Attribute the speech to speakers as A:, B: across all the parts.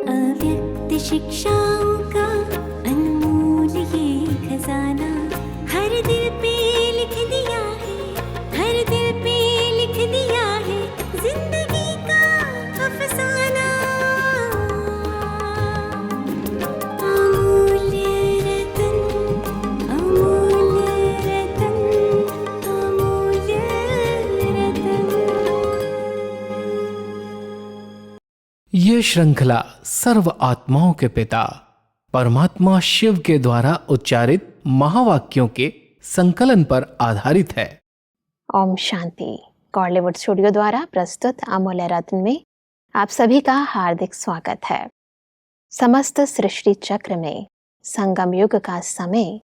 A: अव्यक्त शिक्षाओं का अनमोल ये खजाना हर दिल पे लिख दिया है, हर दिल पे लिख दिया है जिंदगी का अफसाना। अमूल्य रतन, अमूल्य रतन, अमूल्य रतन।
B: ये श्रृंखला सर्व आत्माओं के पिता परमात्मा शिव के द्वारा उच्चारित महावाक्यों के संकलन पर आधारित है।
C: ओम शांति। कॉलीवुड स्टूडियो द्वारा प्रस्तुत अमूल्य रत्न में आप सभी का हार्दिक स्वागत है। समस्त सृष्टि चक्र में संगम युग का समय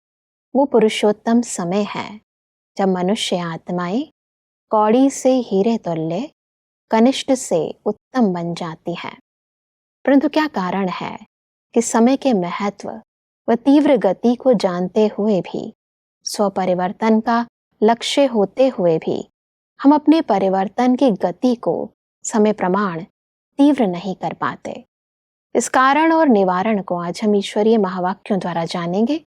C: वो पुरुषोत्तम समय है जब मनुष्य आत्माएं कौड़ी से हीरे तुल्य, कनिष्ठ से उत्तम बन जाती है। परंतु क्या कारण है कि समय के महत्व व तीव्र गति को जानते हुए भी, स्वपरिवर्तन का लक्ष्य होते हुए भी हम अपने परिवर्तन की गति को समय प्रमाण तीव्र नहीं कर पाते। इस कारण और निवारण को आज हम ईश्वरीय महावाक्यों द्वारा जानेंगे।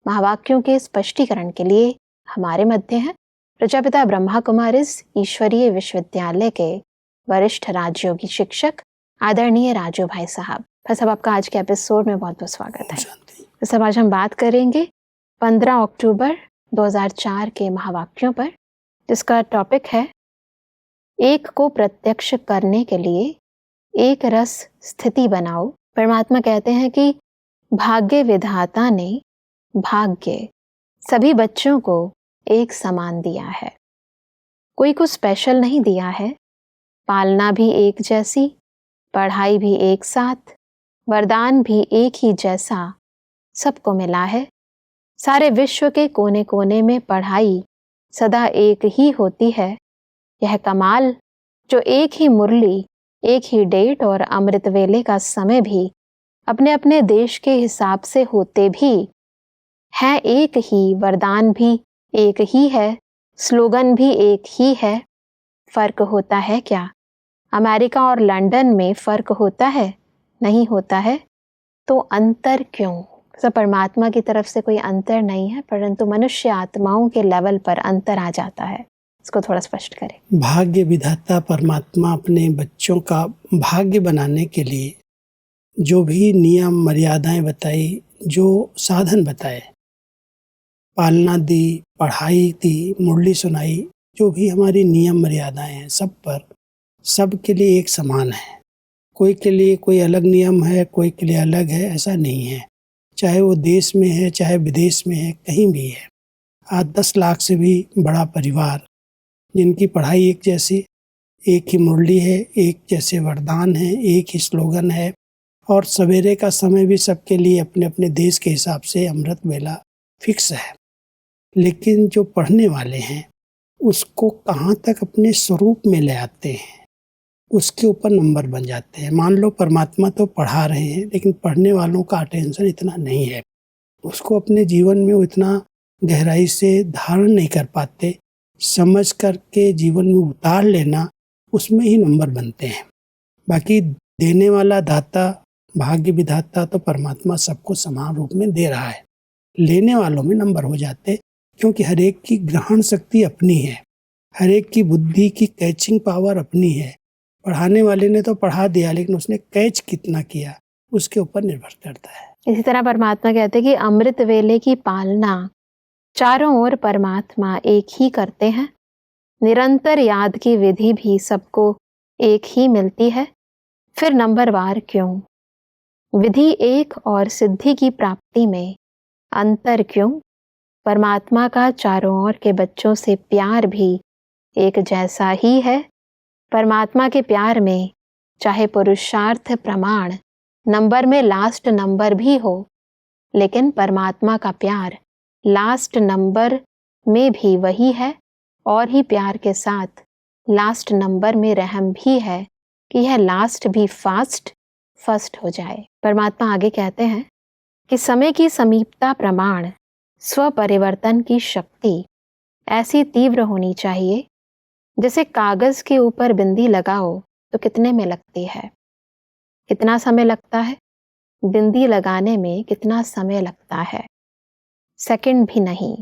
C: महावाक्यों के स्पष्टीकरण के लिए हमारे मध्य हैं प्रजापिता ब्रह्मा कुमारीज ईश्वरीय विश्वविद्यालय के वरिष्ठ राजयोगी शिक्षक आदरणीय राजू भाई साहब। भाई साहब, आपका आज के एपिसोड में बहुत बहुत स्वागत है। तो सब आज हम बात करेंगे 15 अक्टूबर 2004 के महावाक्यों पर, जिसका टॉपिक है एक को प्रत्यक्ष करने के लिए एक रस स्थिति बनाओ। परमात्मा कहते हैं कि भाग्य विधाता ने भाग्य सभी बच्चों को एक समान दिया है, कोई को स्पेशल नहीं दिया है। पालना भी एक जैसी, पढ़ाई भी एक साथ, वरदान भी एक ही जैसा सबको मिला है। सारे विश्व के कोने कोने में पढ़ाई सदा एक ही होती है। यह कमाल जो एक ही मुरली, एक ही डेट और अमृत वेले का समय भी अपने अपने देश के हिसाब से होते भी है एक ही, वरदान भी एक ही है, स्लोगन भी एक ही है। फर्क होता है क्या? अमेरिका और लंदन में फर्क होता है? नहीं होता है। तो अंतर क्यों? सब परमात्मा की तरफ से कोई अंतर नहीं है, परंतु मनुष्य आत्माओं के लेवल पर अंतर आ जाता है। इसको थोड़ा स्पष्ट करें।
D: भाग्य विधाता परमात्मा अपने बच्चों का भाग्य बनाने के लिए जो भी नियम मर्यादाएं बताई, जो साधन बताए, पालना दी, पढ़ाई दी, मुरली सुनाई, जो भी हमारी नियम मर्यादाएं हैं, सब पर सबके लिए एक समान है। कोई के लिए कोई अलग नियम है, कोई के लिए अलग है, ऐसा नहीं है। चाहे वो देश में है, चाहे विदेश में है, कहीं भी है। आज 10 लाख से भी बड़ा परिवार जिनकी पढ़ाई एक जैसी, एक ही मुरली है, एक जैसे वरदान है, एक ही स्लोगन है, और सवेरे का समय भी सबके लिए अपने अपने देश के हिसाब से अमृत वेला फिक्स है। लेकिन जो पढ़ने वाले हैं उसको कहाँ तक अपने स्वरूप में ले आते हैं, उसके ऊपर नंबर बन जाते हैं। मान लो परमात्मा तो पढ़ा रहे हैं, लेकिन पढ़ने वालों का अटेंशन इतना नहीं है, उसको अपने जीवन में वो इतना गहराई से धारण नहीं कर पाते। समझ करके जीवन में उतार लेना, उसमें ही नंबर बनते हैं। बाकी देने वाला दाता, भाग्य विधाता तो परमात्मा सबको समान रूप में दे रहा है। लेने वालों में नंबर हो जाते, क्योंकि हर एक की ग्रहण शक्ति अपनी है, हर एक की बुद्धि की कैचिंग पावर अपनी है। पढ़ाने वाले ने तो पढ़ा दिया, लेकिन उसने कैच कितना किया उसके ऊपर निर्भर करता है।
C: इसी तरह परमात्मा कहते हैं कि अमृत वेले की पालना चारों ओर परमात्मा एक ही करते हैं। निरंतर याद की विधि भी सबको एक ही मिलती है। फिर नंबरवार क्यों? विधि एक और सिद्धि की प्राप्ति में अंतर क्यों? परमात्मा का चारों ओर के बच्चों से प्यार भी एक जैसा ही है। परमात्मा के प्यार में चाहे पुरुषार्थ प्रमाण नंबर में लास्ट नंबर भी हो, लेकिन परमात्मा का प्यार लास्ट नंबर में भी वही है, और ही प्यार के साथ लास्ट नंबर में रहम भी है कि यह लास्ट भी फर्स्ट हो जाए। परमात्मा आगे कहते हैं कि समय की समीपता प्रमाण स्वपरिवर्तन की शक्ति ऐसी तीव्र होनी चाहिए जैसे कागज के ऊपर बिंदी लगाओ तो कितने में लगती है, कितना समय लगता है? बिंदी लगाने में कितना समय लगता है? सेकंड भी नहीं।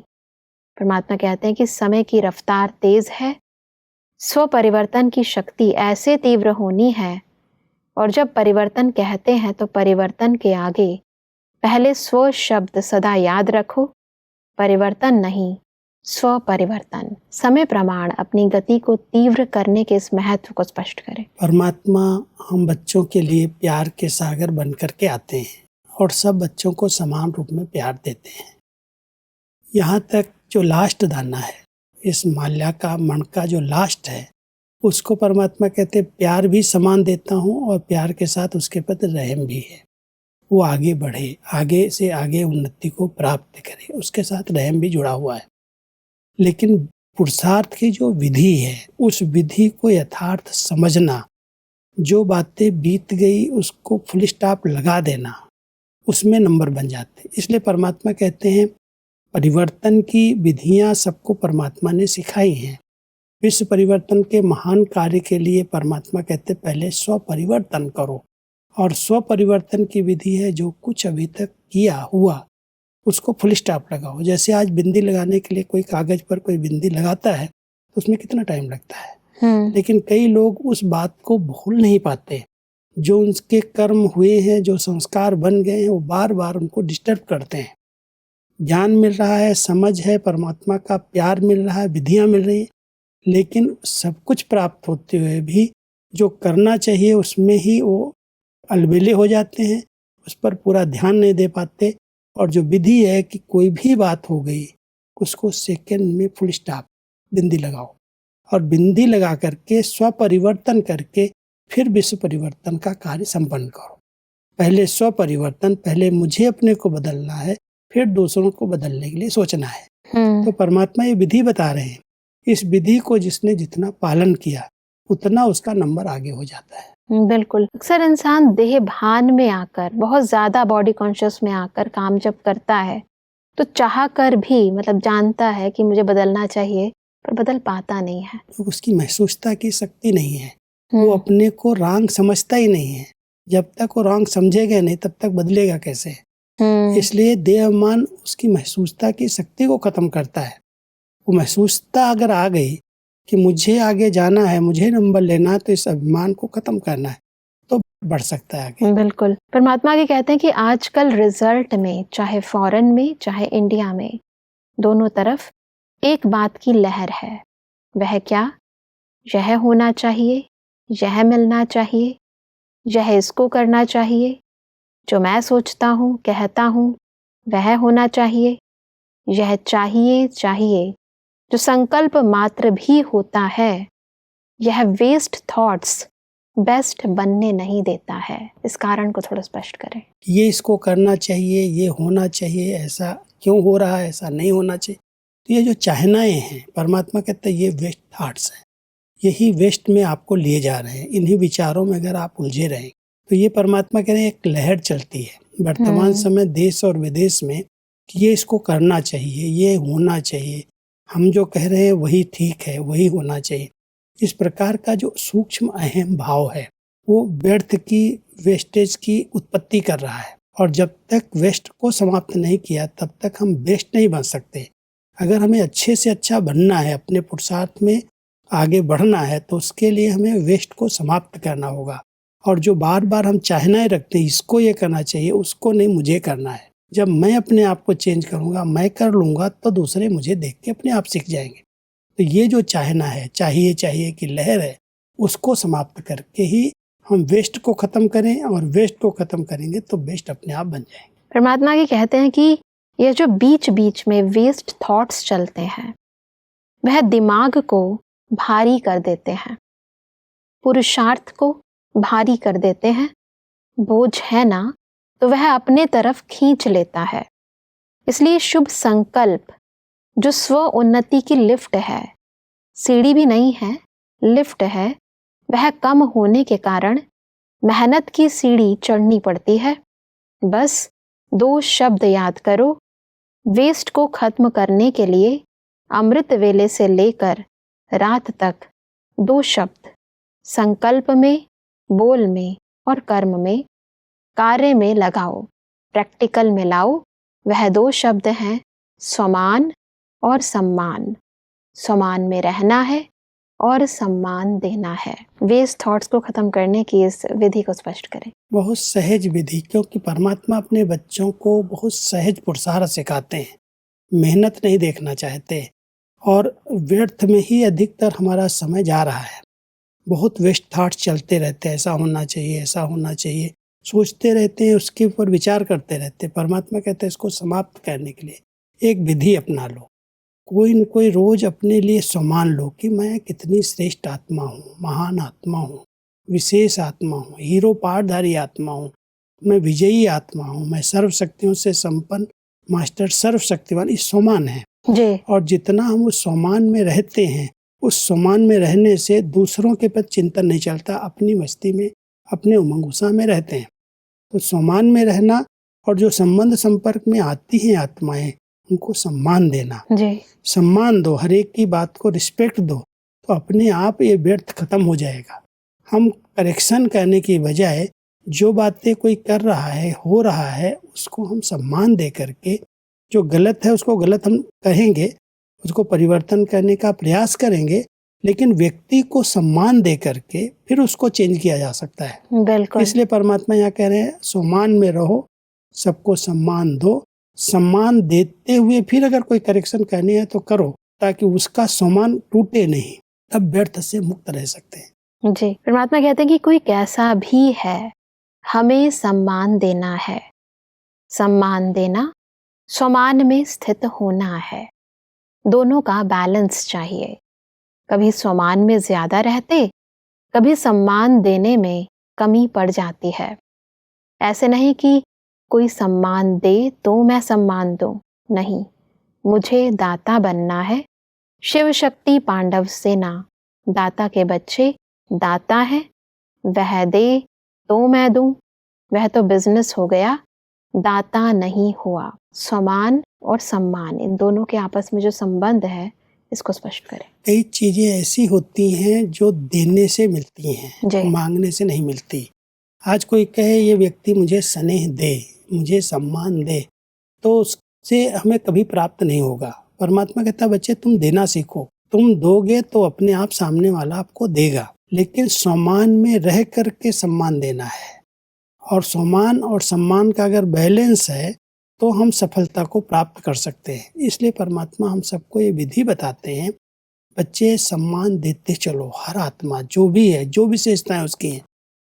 C: परमात्मा कहते हैं कि समय की रफ्तार तेज है, स्व परिवर्तन की शक्ति ऐसे तीव्र होनी है, और जब परिवर्तन कहते हैं तो परिवर्तन के आगे पहले स्व शब्द सदा याद रखो। परिवर्तन नहीं, स्व परिवर्तन। समय प्रमाण अपनी गति को तीव्र करने के इस महत्व को स्पष्ट करें।
D: परमात्मा हम बच्चों के लिए प्यार के सागर बन करके आते हैं और सब बच्चों को समान रूप में प्यार देते हैं। यहाँ तक जो लास्ट दाना है, इस माल्या का मण का जो लास्ट है, उसको परमात्मा कहते प्यार भी समान देता हूँ और प्यार के साथ उसके प्रति रहम भी है। वो आगे बढ़े, आगे से आगे उन्नति को प्राप्त करे, उसके साथ रहम भी जुड़ा हुआ है। लेकिन पुरुषार्थ की जो विधि है, उस विधि को यथार्थ समझना, जो बातें बीत गई उसको फुल स्टॉप लगा देना, उसमें नंबर बन जाते। इसलिए परमात्मा कहते हैं परिवर्तन की विधियां सबको परमात्मा ने सिखाई हैं। विश्व परिवर्तन के महान कार्य के लिए परमात्मा कहते पहले स्व परिवर्तन करो, और स्व परिवर्तन की विधि है जो कुछ अभी तक किया हुआ उसको फुल स्टॉप लगाओ। जैसे आज बिंदी लगाने के लिए कोई कागज पर कोई बिंदी लगाता है तो उसमें कितना टाइम लगता है, लेकिन कई लोग उस बात को भूल नहीं पाते। जो उनके कर्म हुए हैं, जो संस्कार बन गए हैं, वो बार बार उनको डिस्टर्ब करते हैं। ज्ञान मिल रहा है, समझ है, परमात्मा का प्यार मिल रहा है, विधियां मिल रही है, लेकिन सब कुछ प्राप्त होते हुए भी जो करना चाहिए उसमें ही वो अलबेले हो जाते हैं, उस पर पूरा ध्यान नहीं दे पाते। और जो विधि है कि कोई भी बात हो गई उसको सेकंड में फुल स्टॉप बिंदी लगाओ, और बिंदी लगा करके स्व परिवर्तन करके फिर विश्व परिवर्तन का कार्य संपन्न करो। पहले स्व परिवर्तन, पहले मुझे अपने को बदलना है, फिर दूसरों को बदलने के लिए सोचना है। तो परमात्मा ये विधि बता रहे हैं। इस विधि को जिसने जितना पालन किया उतना उसका नंबर आगे हो जाता है।
C: बिल्कुल। अक्सर इंसान देह भान में आकर, बहुत ज्यादा बॉडी कॉन्शियस में आकर काम जब करता है तो चाह कर भी, मतलब जानता है कि मुझे बदलना चाहिए, पर बदल पाता नहीं है।
D: उसकी महसूसता की शक्ति नहीं है, वो अपने को रॉन्ग समझता ही नहीं है। जब तक वो रॉन्ग समझेगा नहीं तब तक बदलेगा कैसे? इसलिए देहाभिमान उसकी महसूसता की शक्ति को खत्म करता है। वो महसूसता अगर आ गई कि मुझे आगे जाना है, मुझे नंबर लेना है, तो इस अभिमान को खत्म करना है, तो बढ़ सकता है आगे।
C: बिल्कुल। परमात्मा के कहते हैं कि आजकल रिजल्ट में, चाहे फॉरेन में चाहे इंडिया में, दोनों तरफ एक बात की लहर है। वह क्या? यह होना चाहिए, यह मिलना चाहिए, यह इसको करना चाहिए, जो मैं सोचता हूँ, कहता हूँ, वह होना चाहिए, यह चाहिए चाहिए। जो संकल्प मात्र भी होता है, यह वेस्ट थॉट्स बेस्ट बनने नहीं देता है। इस कारण को थोड़ा स्पष्ट करें।
D: ये इसको करना चाहिए, ये होना चाहिए, ऐसा क्यों हो रहा है, ऐसा नहीं होना चाहिए। तो ये जो चाहनाएं हैं, परमात्मा कहते हैं ये वेस्ट थॉट्स हैं, यही वेस्ट में आपको लिए जा रहे हैं। इन्हीं विचारों में अगर आप उलझे रहें तो ये परमात्मा कह रहे हैं एक लहर चलती है वर्तमान समय देश और विदेश में कि ये इसको करना चाहिए, ये होना चाहिए, हम जो कह रहे हैं वही ठीक है, वही होना चाहिए। इस प्रकार का जो सूक्ष्म अहम भाव है वो व्यर्थ की, वेस्टेज की उत्पत्ति कर रहा है। और जब तक वेस्ट को समाप्त नहीं किया तब तक हम बेस्ट नहीं बन सकते। अगर हमें अच्छे से अच्छा बनना है, अपने पुरुषार्थ में आगे बढ़ना है, तो उसके लिए हमें वेस्ट को समाप्त करना होगा। और जो बार बार हम चाहनाएं रखते हैं, इसको ये करना चाहिए, उसको नहीं, मुझे करना है, जब मैं अपने आप को चेंज करूंगा, मैं कर लूंगा, तो दूसरे मुझे देख के अपने आप सीख जाएंगे। तो ये जो चाहना है, चाहिए चाहिए की लहर है, उसको समाप्त करके ही हम वेस्ट को खत्म करें, और वेस्ट को खत्म करेंगे तो बेस्ट अपने आप बन जाएंगे।
C: परमात्मा के कहते हैं कि ये जो बीच बीच में वेस्ट थॉट्स चलते हैं, वह दिमाग को भारी कर देते हैं, पुरुषार्थ को भारी कर देते हैं। बोझ है ना तो वह अपने तरफ खींच लेता है। इसलिए शुभ संकल्प जो स्व उन्नति की लिफ्ट है, सीढ़ी भी नहीं है, लिफ्ट है, वह कम होने के कारण मेहनत की सीढ़ी चढ़नी पड़ती है। बस 2 शब्द याद करो, वेस्ट को खत्म करने के लिए अमृत वेले से लेकर रात तक 2 शब्द संकल्प में, बोल में और कर्म में, कार्य में लगाओ, प्रैक्टिकल में लाओ। वह दो शब्द हैं स्वमान और सम्मान। स्वमान में रहना है और सम्मान देना है। वेस्ट थॉट्स को खत्म करने की इस विधि को स्पष्ट करें।
D: बहुत सहज विधि, क्योंकि परमात्मा अपने बच्चों को बहुत सहज पुरुषार्थ सिखाते हैं, मेहनत नहीं देखना चाहते और व्यर्थ में ही अधिकतर हमारा समय जा रहा है। बहुत वेस्ट थॉट्स चलते रहते हैं, ऐसा होना चाहिए, ऐसा होना चाहिए, सोचते रहते हैं, उसके ऊपर विचार करते रहते हैं। परमात्मा कहते हैं इसको समाप्त करने के लिए एक विधि अपना लो। कोई न कोई रोज अपने लिए सम्मान लो कि मैं कितनी श्रेष्ठ आत्मा हूँ, महान आत्मा हूँ, विशेष आत्मा हूँ, हीरो पाठधारी आत्मा हूँ, मैं विजयी आत्मा हूँ, मैं सर्वशक्तियों से संपन्न मास्टर सर्वशक्तिवान। इस सम्मान है
C: जी।
D: और जितना हम उस सम्मान में रहते हैं, उस सम्मान में रहने से दूसरों के प्रति चिंतन नहीं चलता, अपनी मस्ती में, अपने उमंग उत्साह में रहते हैं। तो सम्मान में रहना और जो संबंध संपर्क में आती हैं आत्माएं, उनको सम्मान देना।
C: जी।
D: सम्मान दो, हर एक की बात को रिस्पेक्ट दो, तो अपने आप ये व्यर्थ खत्म हो जाएगा। हम करेक्शन करने की बजाय जो बातें कोई कर रहा है, हो रहा है, उसको हम सम्मान दे करके, जो गलत है उसको गलत हम कहेंगे, उसको परिवर्तन करने का प्रयास करेंगे, लेकिन व्यक्ति को सम्मान दे करके फिर उसको चेंज किया जा सकता है।
C: बिल्कुल।
D: इसलिए परमात्मा यहाँ कह रहे हैं सम्मान में रहो, सबको सम्मान दो, सम्मान देते हुए फिर अगर कोई करेक्शन करनी है तो करो, ताकि उसका सम्मान टूटे नहीं, तब व्यर्थ से मुक्त रह सकते हैं।
C: जी। परमात्मा कहते हैं कि कोई कैसा भी है, हमें सम्मान देना है। सम्मान देना, सम्मान में स्थित होना है। दोनों का बैलेंस चाहिए। कभी सम्मान में ज्यादा रहते, कभी सम्मान देने में कमी पड़ जाती है। ऐसे नहीं कि कोई सम्मान दे तो मैं सम्मान दूं, नहीं, मुझे दाता बनना है। शिव शक्ति पांडव सेना, दाता के बच्चे दाता है, वह दे तो मैं दूं, वह तो बिजनेस हो गया, दाता नहीं हुआ। सम्मान और सम्मान, इन दोनों के आपस में जो संबंध है, इसको स्पष्ट करें।
D: कई चीजें ऐसी होती हैं जो देने से मिलती हैं,
C: जी।
D: मांगने से नहीं मिलती। आज कोई कहे ये व्यक्ति मुझे स्नेह दे, मुझे सम्मान दे, तो उससे हमें कभी प्राप्त नहीं होगा। परमात्मा कहता है बच्चे तुम देना सीखो, तुम दोगे तो अपने आप सामने वाला आपको देगा, लेकिन सम्मान में रह करके सम्मान देना है। और सम्मान और सम्मान का अगर बैलेंस है तो हम सफलता को प्राप्त कर सकते हैं। इसलिए परमात्मा हम सबको ये विधि बताते हैं, बच्चे सम्मान देते चलो। हर आत्मा जो भी है, जो विशेषताएं उसकी हैं,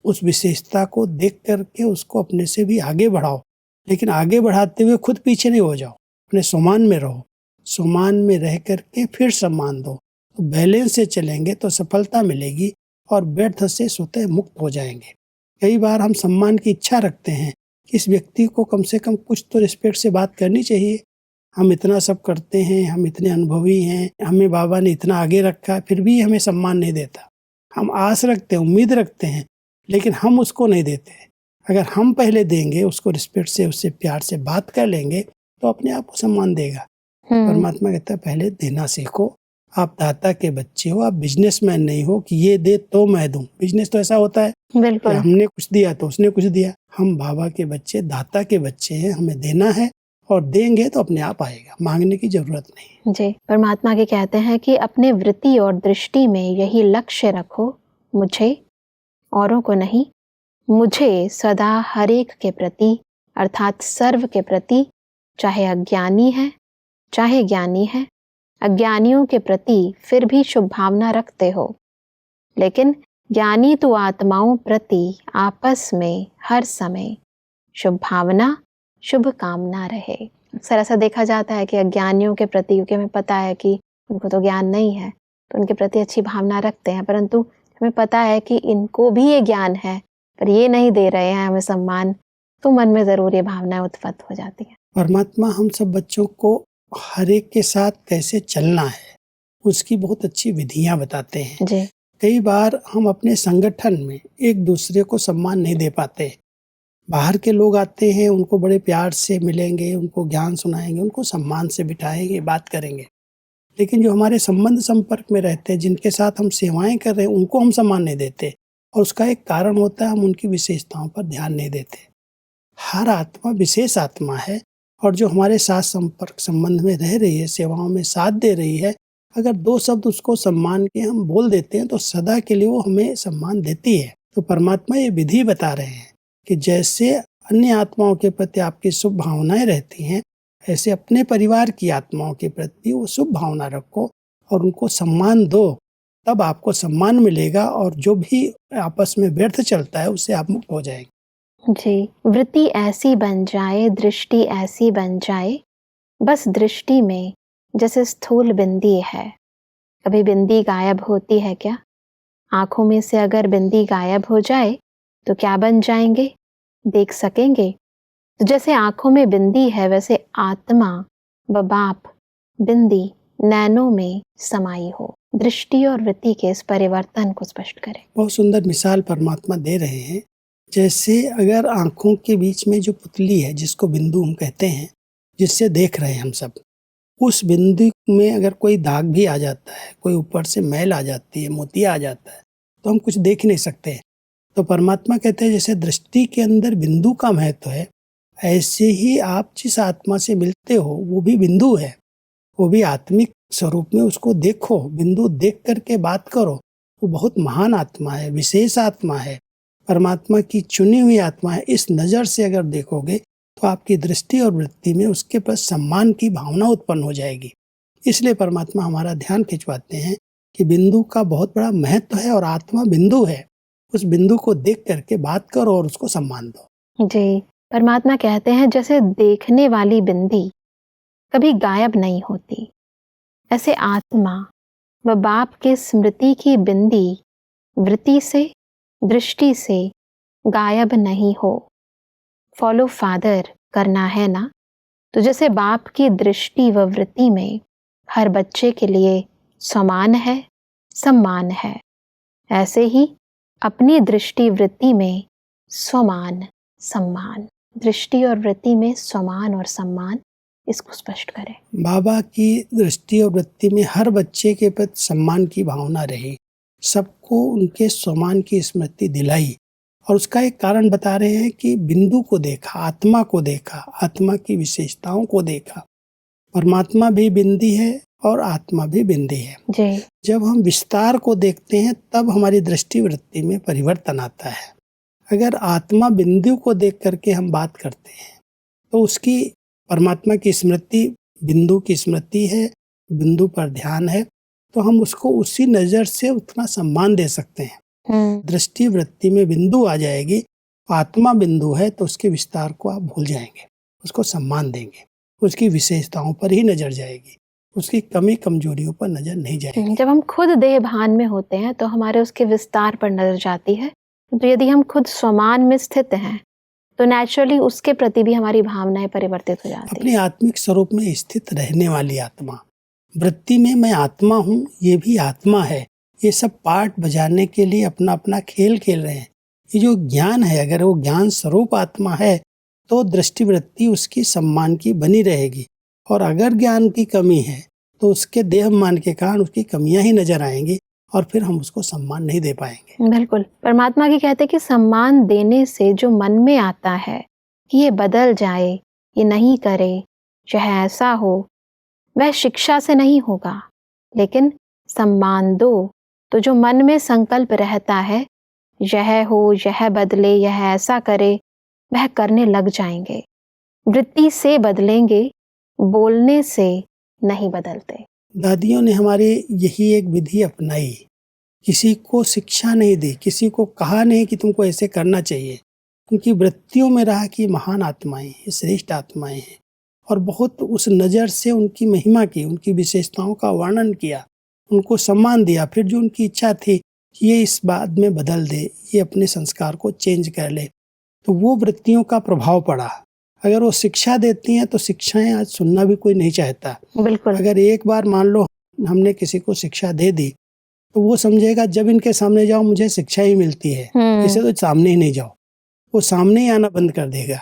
D: उस विशेषता को देख करके उसको अपने से भी आगे बढ़ाओ, लेकिन आगे बढ़ाते हुए खुद पीछे नहीं हो जाओ, अपने सम्मान में रहो। सम्मान में रह करके फिर सम्मान दो, तो बैलेंस से चलेंगे तो सफलता मिलेगी और व्यर्थ से स्वतः मुक्त हो जाएंगे। कई बार हम सम्मान की इच्छा रखते हैं कि इस व्यक्ति को कम से कम कुछ तो रिस्पेक्ट से बात करनी चाहिए, हम इतना सब करते हैं, हम इतने अनुभवी हैं, हमें बाबा ने इतना आगे रखा है, फिर भी हमें सम्मान नहीं देता। हम आस रखते हैं, उम्मीद रखते हैं, लेकिन हम उसको नहीं देते। अगर हम पहले देंगे, उसको रिस्पेक्ट से, उससे प्यार से बात कर लेंगे, तो अपने आप को सम्मान देगा। परमात्मा कहता है पहले देना सीखो। आप दाता के बच्चे हो, आप बिजनेसमैन नहीं हो कि ये दे तो मैं दूं। बिजनेस तो ऐसा होता है कि हमने कुछ दिया तो उसने कुछ दिया। हम बाबा के बच्चे, दाता के बच्चे हैं, हमें देना है और देंगे तो अपने आप आएगा, मांगने की जरूरत नहीं।
C: जी। परमात्मा के कहते हैं कि अपने वृत्ति और दृष्टि में यही लक्ष्य रखो, मुझे, औरों को नहीं, मुझे सदा हर एक के प्रति, अर्थात सर्व के प्रति, चाहे अज्ञानी है चाहे ज्ञानी है। अज्ञानियों के प्रति फिर भी शुभ भावना रखते हो, लेकिन ज्ञानी तो आत्माओं प्रति आपस में हर समय शुभ भावना, शुभ कामना रहे। अक्सर ऐसा देखा जाता है कि अज्ञानियों के प्रति, क्योंकि हमें पता है कि उनको तो ज्ञान नहीं है, तो उनके प्रति अच्छी भावना रखते हैं, परंतु हमें पता है कि इनको भी ये ज्ञान है पर ये नहीं दे रहे हैं हमें सम्मान, तो मन में जरूर ये भावना उत्पन्न हो जाती है।
D: परमात्मा हम सब बच्चों को हर एक के साथ कैसे चलना है, उसकी बहुत अच्छी विधियां बताते हैं।
C: जी।
D: कई बार हम अपने संगठन में एक दूसरे को सम्मान नहीं दे पाते। बाहर के लोग आते हैं, उनको बड़े प्यार से मिलेंगे, उनको ज्ञान सुनाएंगे, उनको सम्मान से बिठाएंगे, बात करेंगे, लेकिन जो हमारे संबंध संपर्क में रहते हैं, जिनके साथ हम सेवाएं कर रहे हैं, उनको हम सम्मान नहीं देते। और उसका एक कारण होता है हम उनकी विशेषताओं पर ध्यान नहीं देते। हर आत्मा विशेष आत्मा है और जो हमारे साथ संपर्क संबंध में रह रही है, सेवाओं में साथ दे रही है, अगर 2 शब्द उसको सम्मान के हम बोल देते हैं तो सदा के लिए वो हमें सम्मान देती है। तो परमात्मा ये विधि बता रहे हैं कि जैसे अन्य आत्माओं के प्रति आपकी शुभ भावनाएं रहती हैं, ऐसे अपने परिवार की आत्माओं के प्रति वो शुभ भावना रखो और उनको सम्मान दो, तब आपको सम्मान मिलेगा और जो भी आपस में व्यर्थ चलता है उससे आप मुक्त हो जाएंगे।
C: जी, वृत्ति ऐसी बन जाए, दृष्टि ऐसी बन जाए, बस दृष्टि में जैसे स्थूल बिंदी है। कभी बिंदी गायब होती है क्या? आंखों में से अगर बिंदी गायब हो जाए तो क्या बन जाएंगे? देख सकेंगे? तो जैसे आंखों में बिंदी है, वैसे आत्मा व बाप बिंदी नैनों में समाई हो। दृष्टि और वृत्ति के इस परिवर्तन को स्पष्ट करें।
D: बहुत सुंदर मिसाल परमात्मा दे रहे हैं। जैसे अगर आंखों के बीच में जो पुतली है, जिसको बिंदु हम कहते हैं, जिससे देख रहे हैं हम सब, उस बिंदु में अगर कोई दाग भी आ जाता है, कोई ऊपर से मैल आ जाती है, मोतिया आ जाता है, तो हम कुछ देख नहीं सकते। तो परमात्मा कहते हैं जैसे दृष्टि के अंदर बिंदु का महत्व है, ऐसे ही आप जिस आत्मा से मिलते हो वो भी बिंदु है, वो भी आत्मिक स्वरूप में उसको देखो, बिंदु देख करके बात करो। वो बहुत महान आत्मा है, विशेष आत्मा है, परमात्मा की चुनी हुई आत्मा है। इस नज़र से अगर देखोगे तो आपकी दृष्टि और वृत्ति में उसके प्रति सम्मान की भावना उत्पन्न हो जाएगी। इसलिए परमात्मा हमारा ध्यान खिंचवाते हैं कि बिंदु का बहुत बड़ा महत्व है और आत्मा बिंदु है। उस बिंदु को देख करके बात करो और उसको सम्मान दो।
C: जी, परमात्मा कहते हैं जैसे देखने वाली बिंदी कभी गायब नहीं होती, ऐसे आत्मा व बाप के स्मृति की बिंदी वृत्ति से, दृष्टि से गायब नहीं हो। फॉलो फादर करना है ना, तो जैसे बाप की दृष्टि व वृत्ति में हर बच्चे के लिए समान है, सम्मान है, ऐसे ही अपनी दृष्टि वृत्ति में समान सम्मान, दृष्टि और वृत्ति में समान और सम्मान, इसको स्पष्ट करें।
D: बाबा की दृष्टि और वृत्ति में हर बच्चे के प्रति सम्मान की भावना रही, सबको उनके सम्मान की स्मृति दिलाई। और उसका एक कारण बता रहे हैं कि बिंदु को देखा, आत्मा को देखा, आत्मा की विशेषताओं को देखा। परमात्मा भी बिंदी है और आत्मा भी बिंदी है।
C: जी।
D: जब हम विस्तार को देखते हैं तब हमारी दृष्टि वृत्ति में परिवर्तन आता है। अगर आत्मा बिंदु को देख करके हम बात करते हैं तो उसकी परमात्मा की स्मृति बिंदु की स्मृति है, बिंदु पर ध्यान है, तो हम उसको उसी नज़र से उतना सम्मान दे सकते हैं। दृष्टि वृत्ति में बिंदु आ जाएगी, आत्मा बिंदु है, तो उसके विस्तार को आप भूल जाएंगे, उसको सम्मान देंगे, उसकी विशेषताओं पर ही नजर जाएगी, उसकी कमी कमजोरियों पर नजर नहीं जाएगी।
C: जब हम खुद देह भान में होते हैं तो हमारे उसके विस्तार पर नजर जाती है। तो यदि हम खुद स्वमान में स्थित हैं तो नेचुरली उसके प्रति भी हमारी भावनाएं परिवर्तित हो जाती हैं।
D: अपने आत्मिक स्वरूप में स्थित रहने वाली आत्मा, वृत्ति में मैं आत्मा हूँ, ये भी आत्मा है, ये सब पार्ट बजाने के लिए अपना अपना खेल खेल रहे हैं। ये जो ज्ञान है, अगर वो ज्ञान स्वरूप आत्मा है तो दृष्टि वृत्ति उसकी सम्मान की बनी रहेगी, और अगर ज्ञान की कमी है तो उसके देह मान के कारण उसकी कमियां ही नजर आएंगी और फिर हम उसको सम्मान नहीं दे पाएंगे।
C: बिल्कुल, परमात्मा की कहते हैं कि सम्मान देने से जो मन में आता है कि ये बदल जाए, ये नहीं करे, चाहे ऐसा हो, वह शिक्षा से नहीं होगा, लेकिन सम्मान दो तो जो मन में संकल्प रहता है, यह हो, यह बदले, यह ऐसा करे, वह करने लग जाएंगे। वृत्ति से बदलेंगे, बोलने से नहीं बदलते।
D: दादियों ने हमारे यही एक विधि अपनाई, किसी को शिक्षा नहीं दी, किसी को कहा नहीं कि तुमको ऐसे करना चाहिए। उनकी वृत्तियों में रहा कि महान आत्माएं हैं, श्रेष्ठ आत्माएं हैं, और बहुत उस नज़र से उनकी महिमा की, उनकी विशेषताओं का वर्णन किया, उनको सम्मान दिया। फिर जो उनकी इच्छा थी कि ये इस बात में बदल दे, ये अपने संस्कार को चेंज कर ले, तो वो वृत्तियों का प्रभाव पड़ा। अगर वो शिक्षा देती हैं तो शिक्षाएं आज सुनना भी कोई नहीं चाहता।
C: बिल्कुल।
D: अगर एक बार मान लो हमने किसी को शिक्षा दे दी तो वो समझेगा जब इनके सामने जाओ मुझे शिक्षा ही मिलती है, इसे तो सामने ही नहीं जाओ, वो सामने ही आना बंद कर देगा।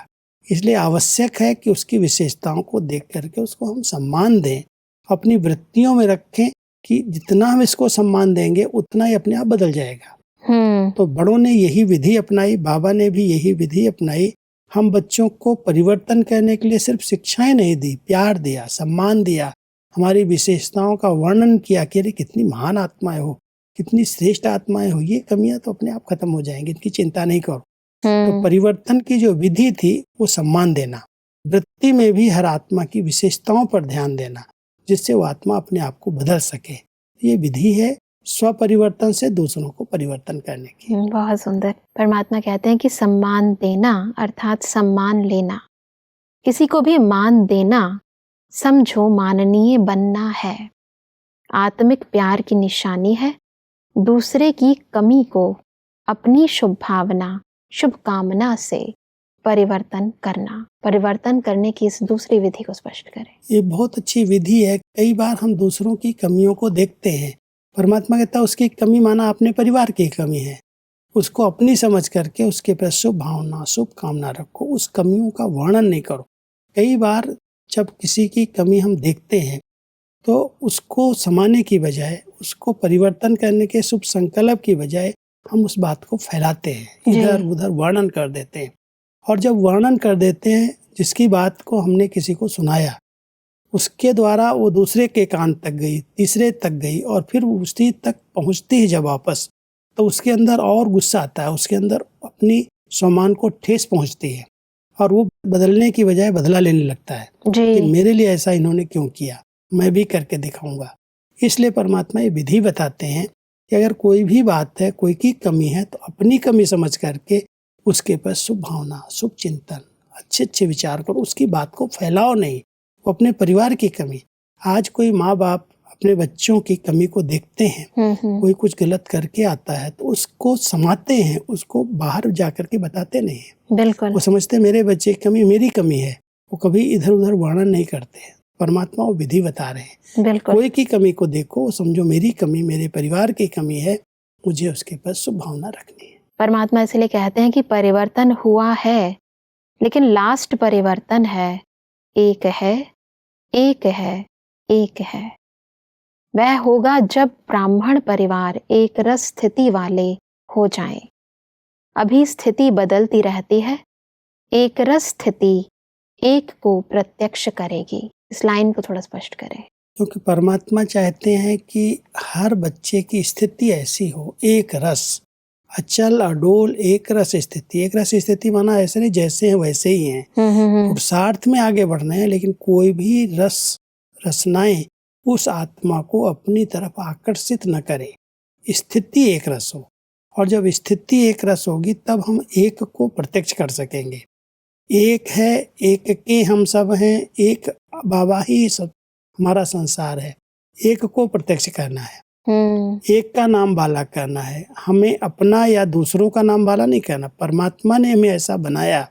D: इसलिए आवश्यक है कि उसकी विशेषताओं को देख करके उसको हम सम्मान दें, अपनी वृत्तियों में रखें कि जितना हम इसको सम्मान देंगे उतना ही अपने आप बदल जाएगा। तो बड़ों ने यही विधि अपनाई, बाबा ने भी यही विधि अपनाई। हम बच्चों को परिवर्तन करने के लिए सिर्फ शिक्षाएं नहीं दी, प्यार दिया, सम्मान दिया, हमारी विशेषताओं का वर्णन किया कि अरे कितनी महान आत्माएं हो, कितनी श्रेष्ठ आत्माएं हो, ये कमियां तो अपने आप खत्म हो जाएंगी, इनकी चिंता नहीं करो। तो परिवर्तन की जो विधि थी वो सम्मान देना, वृत्ति में भी हर आत्मा की विशेषताओं पर ध्यान देना, जिससे वो आत्मा अपने आप को बदल सके। ये विधि है स्व परिवर्तन से दूसरों को परिवर्तन करने की।
C: बहुत सुंदर। परमात्मा कहते हैं कि सम्मान देना अर्थात सम्मान लेना, किसी को भी मान देना समझो माननीय बनना है। आत्मिक प्यार की निशानी है दूसरे की कमी को अपनी शुभ भावना, शुभ कामना से परिवर्तन करना। परिवर्तन करने की इस दूसरी विधि को स्पष्ट करें।
D: ये बहुत अच्छी विधि है। कई बार हम दूसरों की कमियों को देखते हैं, परमात्मा कहता है उसकी कमी माना अपने परिवार की कमी है, उसको अपनी समझ करके उसके प्रति शुभ भावना, शुभ कामना रखो, उस कमियों का वर्णन नहीं करो। कई बार जब किसी की कमी हम देखते हैं तो उसको समाने की बजाय, उसको परिवर्तन करने के शुभ संकल्प की बजाय हम उस बात को फैलाते हैं, इधर उधर वर्णन कर देते हैं। और जब वर्णन कर देते हैं, जिसकी बात को हमने किसी को सुनाया, उसके द्वारा वो दूसरे के कान तक गई, तीसरे तक गई, और फिर उसी तक पहुंचती है जब वापस, तो उसके अंदर और गुस्सा आता है, उसके अंदर अपनी सम्मान को ठेस पहुंचती है, और वो बदलने की बजाय बदला लेने लगता है कि मेरे लिए ऐसा इन्होंने क्यों किया, मैं भी करके दिखाऊंगा। इसलिए परमात्मा ये विधि बताते हैं कि अगर कोई भी बात है, कोई की कमी है, तो अपनी कमी समझ करके उसके पास शुभ भावना, शुभ चिंतन, अच्छे अच्छे विचार करो, उसकी बात को फैलाओ नहीं। वो अपने परिवार की कमी, आज कोई माँ बाप अपने बच्चों की कमी को देखते हैं, कोई कुछ गलत करके आता है तो उसको समाते हैं, उसको बाहर जा करके बताते नहीं है।
C: बिल्कुल।
D: वो समझते मेरे बच्चे की कमी मेरी कमी है, वो कभी इधर उधर वर्णन नहीं करते। परमात्मा वो विधि बता रहे हैं,
C: बिल्कुल।
D: कोई की कमी को देखो, वो समझो मेरी कमी, मेरे परिवार की कमी है, मुझे उसके पास शुभ भावना रखनी है।
C: परमात्मा इसलिए कहते हैं कि परिवर्तन हुआ है, लेकिन लास्ट परिवर्तन है, एक है, एक है, एक है। वह होगा जब ब्राह्मण परिवार एक रस स्थिति वाले हो जाएं। अभी स्थिति बदलती रहती है, एक रस स्थिति एक को प्रत्यक्ष करेगी। इस लाइन को थोड़ा स्पष्ट करें।
D: क्योंकि परमात्मा चाहते हैं कि हर बच्चे की स्थिति ऐसी हो, एक रस, अचल अडोल एक रस स्थिति। एक रस स्थिति माना ऐसे नहीं जैसे हैं वैसे ही हैं, पुरुषार्थ में आगे बढ़ना है, लेकिन कोई भी रसनाएं उस आत्मा को अपनी तरफ आकर्षित न करे, स्थिति एक रस हो। और जब स्थिति एक रस होगी तब हम एक को प्रत्यक्ष कर सकेंगे। एक है, एक के हम सब हैं, एक बाबा ही सब हमारा संसार है। एक को प्रत्यक्ष करना है, एक का नाम बाला करना है, हमें अपना या दूसरों का नाम बाला नहीं करना। परमात्मा ने हमें ऐसा बनाया,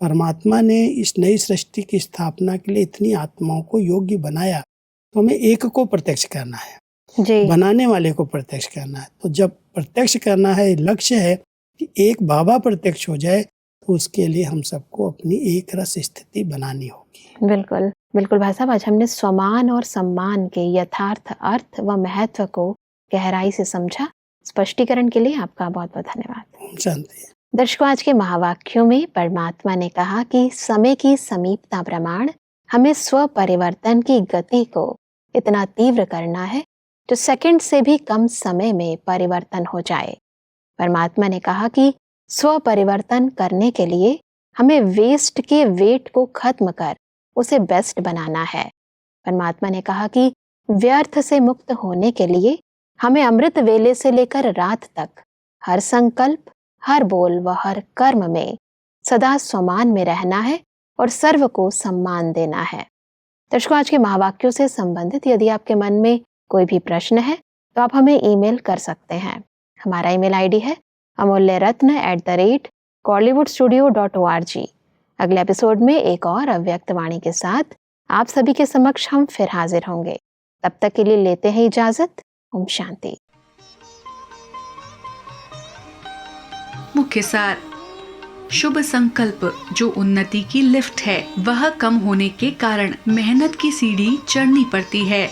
D: परमात्मा ने इस नई सृष्टि की स्थापना के लिए इतनी आत्माओं को योग्य बनाया, तो हमें एक को प्रत्यक्ष करना है जी। बनाने वाले को प्रत्यक्ष करना है। तो जब प्रत्यक्ष करना है, लक्ष्य है कि एक बाबा प्रत्यक्ष हो जाए, तो उसके लिए हम सबको अपनी एक रस स्थिति बनानी होगी।
C: बिल्कुल बिल्कुल भाई साहब, आज हमने स्वमान और सम्मान के यथार्थ अर्थ व महत्व को गहराई से समझा। स्पष्टीकरण के लिए आपका बहुत बहुत धन्यवाद।
D: शांति।
C: दर्शकों, आज के महावाक्यों में परमात्मा ने कहा कि समय की समीपता प्रमाण हमें स्व परिवर्तन की गति को इतना तीव्र करना है जो सेकंड से भी कम समय में परिवर्तन हो जाए। परमात्मा ने कहा कि स्व परिवर्तन करने के लिए हमें वेस्ट के वेट को खत्म कर उसे बेस्ट बनाना है। परमात्मा ने कहा कि व्यर्थ से मुक्त होने के लिए हमें अमृत वेले से लेकर रात तक हर संकल्प, हर बोल व हर कर्म में सदा स्वमान में रहना है और सर्व को सम्मान देना है। दर्शकों, आज के महावाक्यों से संबंधित यदि आपके मन में कोई भी प्रश्न है तो आप हमें ईमेल कर सकते हैं। हमारा ईमेल आईडी है amulyaratna@kollywoodstudio.org। अगले एपिसोड में एक और अव्यक्त वाणी के साथ आप सभी के समक्ष हम फिर हाजिर होंगे। तब तक के लिए लेते हैं इजाजत। ओम शांति।
E: मुख्य सार: शुभ संकल्प जो उन्नति की लिफ्ट है, वह कम होने के कारण मेहनत की सीढ़ी चढ़नी पड़ती है।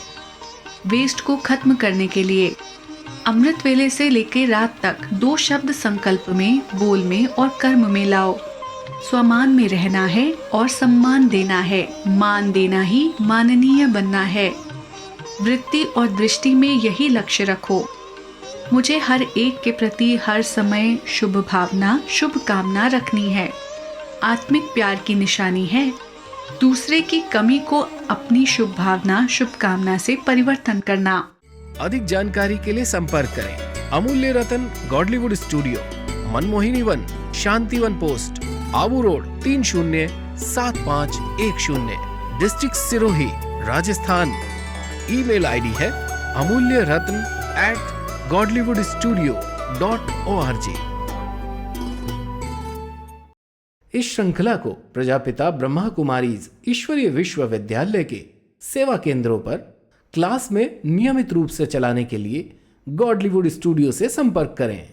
E: वेस्ट को खत्म करने के लिए अमृत वेले से लेकर रात तक 2 शब्द संकल्प में, बोल में और कर्म में लाओ। स्वमान में रहना है और सम्मान देना है। मान देना ही माननीय बनना है। वृत्ति और दृष्टि में यही लक्ष्य रखो। मुझे हर एक के प्रति हर समय शुभ भावना, शुभ कामना रखनी है। आत्मिक प्यार की निशानी है। दूसरे की कमी को अपनी शुभ भावना, शुभ कामना से परिवर्तन करना।
B: अधिक जानकारी के लिए संपर्क करें Amulya Ratan godlywood studio, Manmohini Van, Shantivan post, Abu road, 307510, district Sirohi, Rajasthan. Email ID है amulyaratn@godlywoodstudio.org। इस श्रृंखला को प्रजापिता ब्रह्मा कुमारीज ईश्वरीय विश्वविद्यालय के सेवा केंद्रों पर क्लास में नियमित रूप से चलाने के लिए गॉडलीवुड स्टूडियो से संपर्क करें।